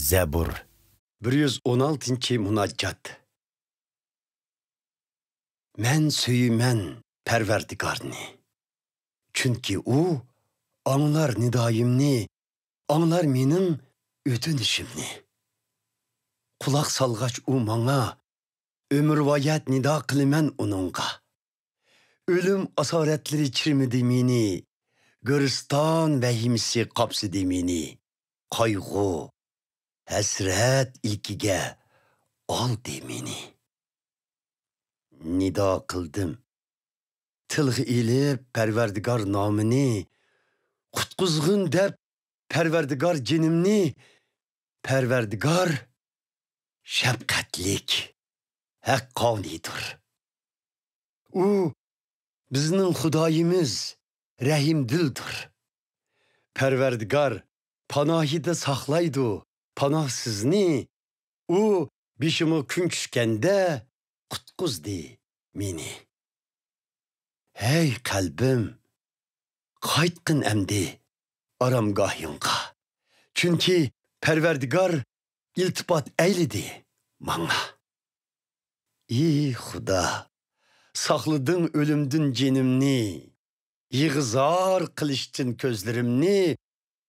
Zebur 116 munajjat. Men söyümen Perverdigarni. Çünkü o anlar nidayimni, anlar menin ötünüşümni. Kulak salgaç o manga, ömürvayet nida kılımen onunga. Ölüm asaretleri çirmidi meni, Güristan vehimsi kapsidi meni. Kaygı, hasret ilkige al demeni. Nida kıldım. Tılgı ilip Perverdigar namını, Kutkuzgun dep Perverdigar cinimni, Perverdigar şefkatlik, hakkanidir. O bizning Xudayimiz rahimdildir. Perverdigar panahida saklaydı panahsizni, o bişimi kun tushganda qutkuzdi meni. Hey kalbim, qaytqin emdi aramgahingga. Çünkü Perverdigar iltifat eyledi bana. Ey Xuda, sakladın ölümdün cenimni, yığızar kılıştın közlerimni,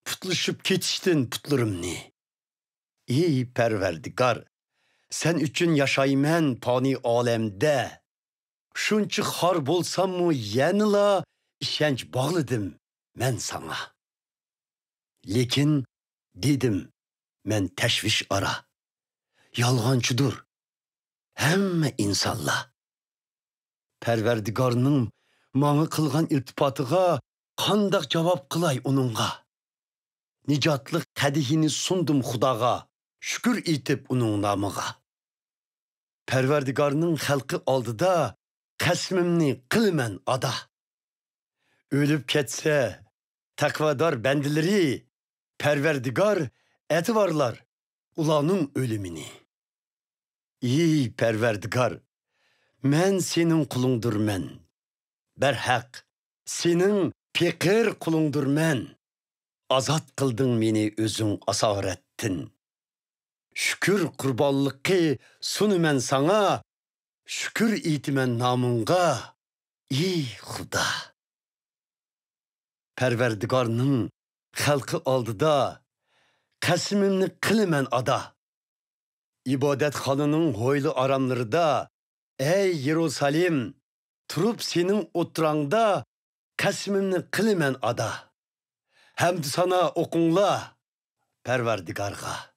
putluşup ketiştin putlarımni. Ey Perverdigar, sen üçün yaşaymen pani alemde. Şunçuk har bolsam mı yanıla işenç bağladım men sana. Lekin dedim men teşviş ara. Yalğancıdır hemme insanla. Perverdigarının mağı kılgan iltifatıga kandak cevap kılay onunga. Nicatlık kadihini sundum Xudaga, şükür itip onun namıga. Perverdigarının halkı aldıda kasmimni kılmen ada. Ölüp ketse takvadar bendileri, Perverdigar etivarlar ulanın ölümini. Ey Perverdigar, men senin kulundur men. Berhak, senin pekir kulundur men. Azat kıldın beni özün asarettin. Şükür kurbanlıkı sunu men sana, şükür itimen namınga, ey Xuda. Perverdigarının halkı aldıda, kasimimni kılımen ada. İbadet halının hoylu aramlarında, ey Yerusalim, turup senin oturanda, kasimimni kılımen ada. Hem sana okunla, Perverdigarga.